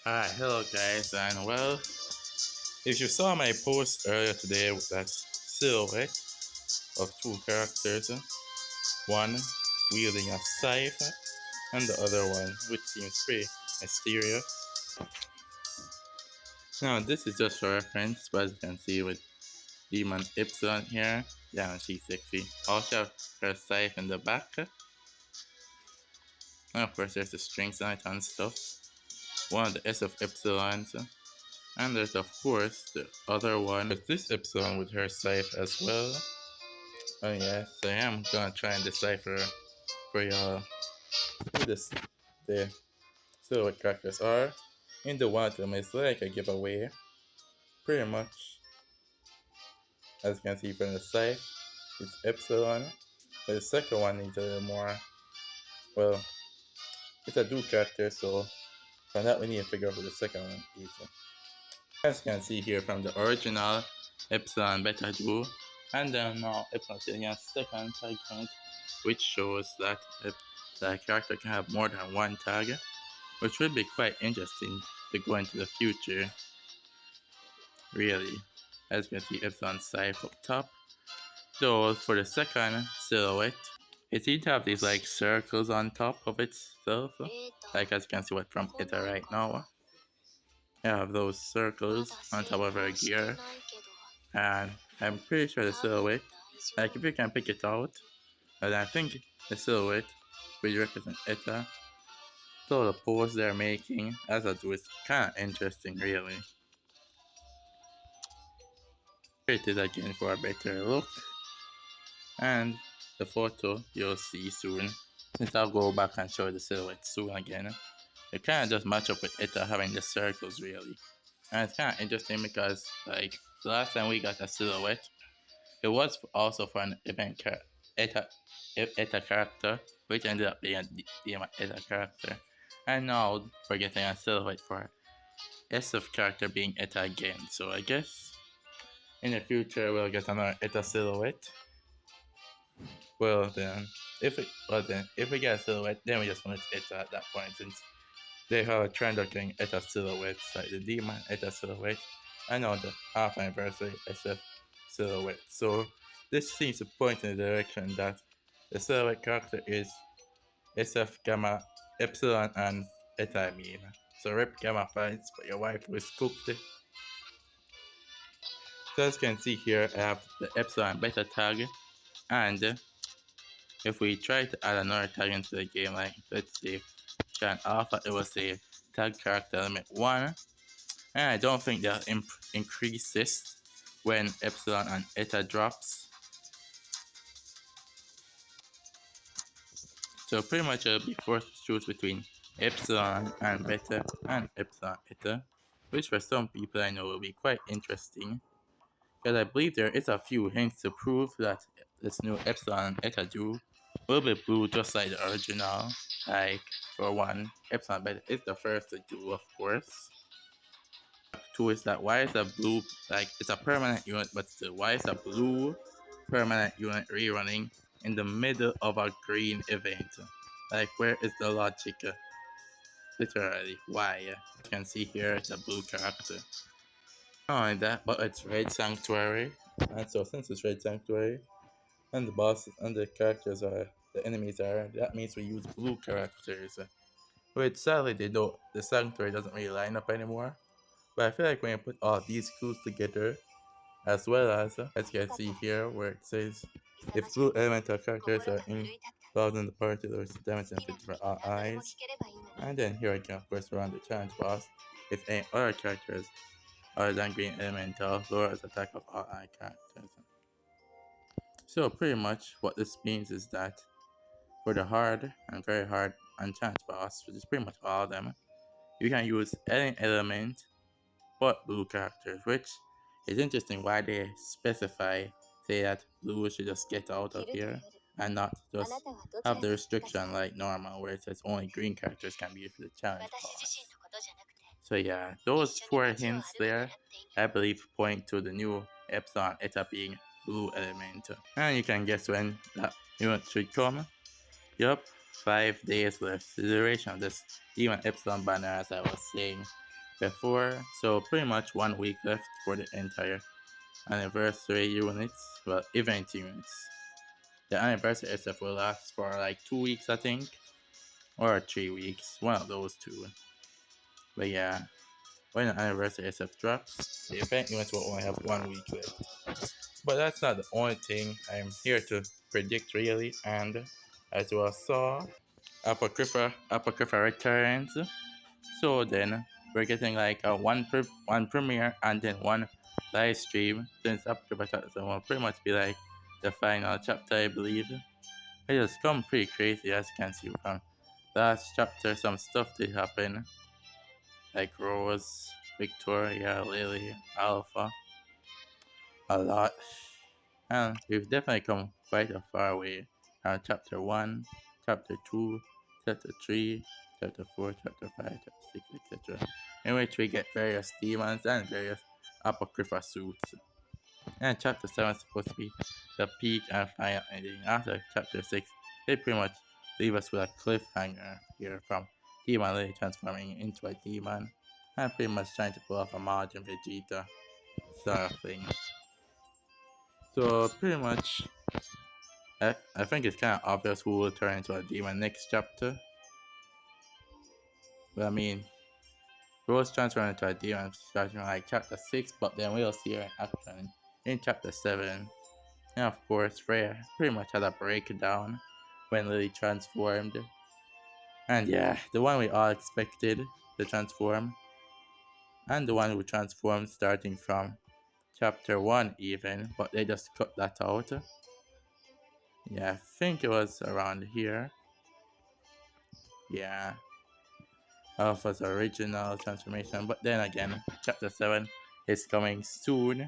Alright, hello guys, and well, if you saw my post earlier today with that silhouette of two characters, one wielding a scythe and the other one which seems pretty mysterious. Now this is just for reference, but as you can see with Demon Epsilon here, yeah, she's sexy. Also have her scythe in the back, and of course there's the strings on it and stuff. One of the S of Epsilons. And there's of course the other one with this epsilon with her scythe as well. Oh yes, I am gonna try and decipher for y'all who the silhouette characters are. In the one of them is like a giveaway. Pretty much. As you can see from the scythe, it's epsilon. But the second one needs a little more, well, it's a dual character, so from that we need to figure out who the second one is. As you can see here from the original epsilon beta duo, and then now epsilon taking a second tag count, which shows that the character can have more than one tag, which would be quite interesting to go into the future, really. As you can see epsilon scythe up top. Though for the second silhouette, it seems to have these like circles on top of itself, like as you can see what from Eta right now. You have those circles on top of her gear, and I'm pretty sure the silhouette, like if you can pick it out, and I think the silhouette will represent Eta. So the pose they're making as a do is kinda interesting really. Here it is again for a better look, and the photo you'll see soon, since I'll go back and show the silhouette soon again. It kinda just match up with Eta having the circles really. And it's kinda interesting because like the last time we got a silhouette, it was also for an Eta character, which ended up being the Eta character. And now we're getting a silhouette for SF character being Eta again. So I guess in the future we'll get another Eta silhouette. Well then, if we get a silhouette, then we just want Eta at that point, since they have a trend of getting Eta silhouettes, like the Demon Eta silhouette, and now the half anniversary SF silhouette. So this seems to point in the direction that the silhouette character is SF Gamma Epsilon and Eta, I mean. So rip Gamma fights, but your wife was cooked. So as you can see here, I have the Epsilon Beta tag, and if we try to add another tag into the game, like let's say Scan Alpha, it will say tag character element 1, and I don't think they'll increase this when Epsilon and Eta drops. So pretty much it'll be forced to choose between Epsilon and Beta and Epsilon Eta, which for some people I know will be quite interesting, because I believe there is a few hints to prove that this new Epsilon and Eta duo will be blue just like the original. Like, for one, Epsilon Beta is the first to do, of course. Two is that why is a blue, like, it's a permanent unit, but still, why is a blue permanent unit rerunning in the middle of a green event? Like, where is the logic? Literally, why? You can see here it's a blue character. Not only that, but it's Red Sanctuary. And so since it's Red Sanctuary, and the bosses and the characters are, the enemies are, that means we use blue characters. Which sadly the Sanctuary doesn't really line up anymore. But I feel like when you put all these clues together, as well as you can see here where it says, if blue elemental characters are involved in the party, there's damage and fit for all eyes. And then here again, of course, we're on the challenge boss. If any other characters other than green elemental, lowers attack of all eye characters. So pretty much what this means is that for the hard and very hard and challenge boss, which is pretty much all of them, you can use any element but blue characters, which is interesting why they specify, say that blue should just get out of here and not just have the restriction like normal where it says only green characters can be used for the challenge boss. So yeah, those 4 hints there, I believe, point to the new Epsilon Eta being blue element. And you can guess when that event should come. Yup, 5 days left. The duration of this Demon Epsilon banner, as I was saying, before, so pretty much 1 week left for the entire anniversary units, well, event units. The anniversary SF will last for like 2 weeks, I think, or 3 weeks, one of those two. But yeah, when the anniversary SF drops, the event units will only have 1 week left. But that's not the only thing I'm here to predict really, and as you all saw, Apocrypha returns. So then we're getting like a one premiere and then one live stream, since Apocrypha chapter 7 will pretty much be like the final chapter, I believe. It has come pretty crazy, as you can see from last chapter. Some stuff did happen, like Rose, Victoria, Lily, Alpha, a lot. And we've definitely come quite a far way from chapter 1, chapter 2, chapter 3, chapter 4, chapter 5, chapter 6, etc. In which we get various demons and various Apocrypha suits. And chapter 7 is supposed to be the peak and final ending. After chapter 6, they pretty much leave us with a cliffhanger here from Demon Lily transforming into a demon and pretty much trying to pull off a Majin Vegeta sort of thing. So pretty much, I think it's kind of obvious who will turn into a demon next chapter. But I mean, Rose transferring into a demon starting like chapter 6, but then we'll see her in action in chapter 7. And of course, Freya pretty much had a breakdown when Lily transformed. And yeah, the one we all expected to transform, and the one who transformed starting from chapter 1 even, but they just cut that out. Yeah, I think it was around here. Yeah, Alpha's original transformation, but then again, chapter 7 is coming soon,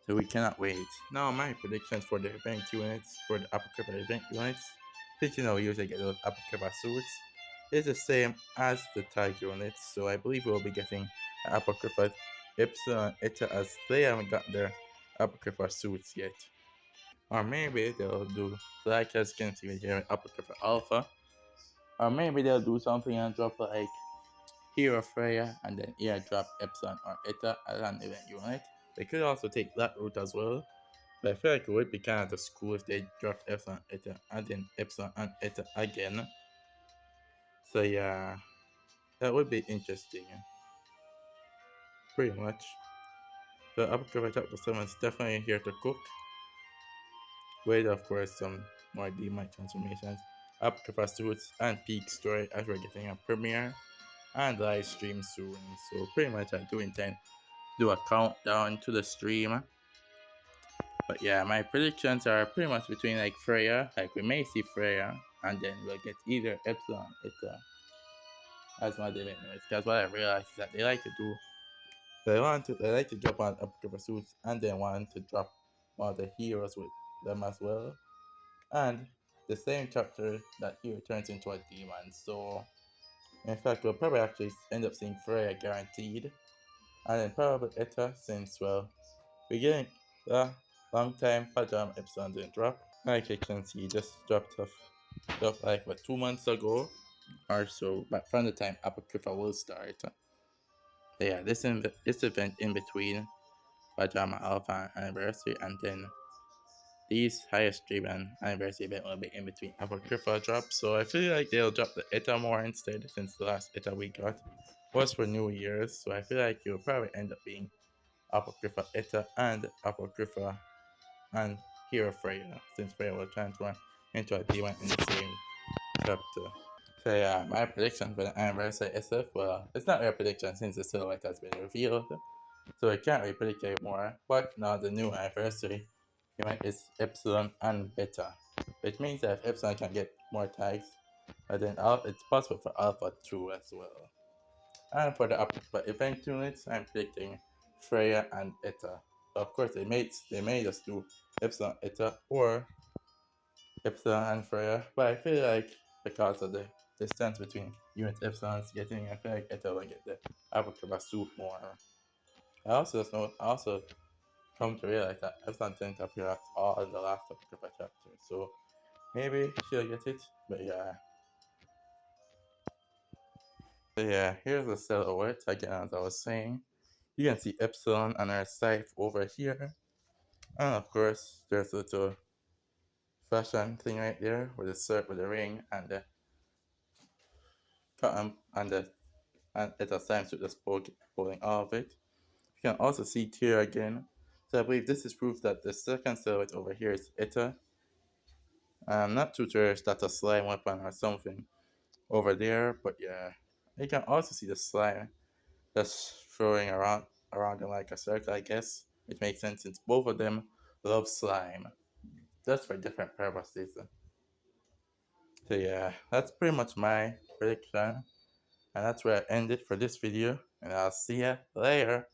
so we cannot wait. Now my predictions for the event units, for the Apocrypha event units, since you know we usually get those Apocrypha suits, is the same as the tag units, so I believe we'll be getting Apocrypha Epsilon and Eta, as they haven't got their Apocrypha suits yet. Or maybe they'll do, like as you can see here, Apocrypha Alpha, or maybe they'll do something and drop like Hero Freya and then airdrop Epsilon or Eta as an event unit. They could also take that route as well, but I feel like it would be kind of the school if they dropped Epsilon, Eta, and then Epsilon and Eta again. So yeah, that would be interesting. Pretty much. The Apocrypha Chapter 7 is definitely here to cook. With of course some more D-Mic transformations, Apocrypha suits, and peak story as we're getting a premiere and live stream soon. So pretty much I do intend to do a countdown to the stream. But yeah, my predictions are pretty much between like Freya, like we may see Freya, and then we'll get either Epsilon, Eta as my event noise. Because what I realized is that they like to do, they like to drop on Apocrypha suits and then want to drop one of the heroes with them as well. And the same chapter that hero turns into a demon. So in fact, we'll probably actually end up seeing Freya guaranteed, and then probably Eta, since well, we're getting the long time Pajama Epsilon didn't drop. Like you can see, just dropped off like what 2 months ago or so, but from the time Apocrypha will start. But yeah, this event in between Pajama Alpha anniversary, and then these highest stream and anniversary event will be in between Apocrypha drops. So I feel like they'll drop the Eta more instead, since the last Eta we got was for New Year's. So I feel like it will probably end up being Apocrypha Eta and Apocrypha and Hero Freya, since Freya will transform into a demon in the same chapter. So yeah, my prediction for the anniversary SF, well, it's not a prediction since the silhouette has been revealed, so I can't really predict it more. But now the new anniversary event is Epsilon and Beta, which means that if Epsilon can get more tags, then it's possible for Alpha too as well. And for the event units, I'm predicting Freya and Eta. Of course, they may just do Epsilon, Eta, or Epsilon and Freya, but I feel like because of the distance between unit Epsilon's getting, I feel like Eta will get the Apocrypha suit more. I also come to realize that Epsilon didn't appear at all in the last Apocrypha chapter, so maybe she'll get it, but yeah. So yeah, here's the silhouette again as I was saying. You can see Epsilon on our side over here. And of course there's a little fashion thing right there with the circle, the ring and the cotton and it assigns to the spoke pulling all of it. You can also see tear again. So I believe this is proof that the second silhouette over here is Ita. I'm not too sure if that's a slime weapon or something over there, but yeah. You can also see the slime that's throwing around them like a circle, I guess. It makes sense since both of them love slime. Just for different purposes. So yeah, that's pretty much my prediction. And that's where I end it for this video. And I'll see ya later.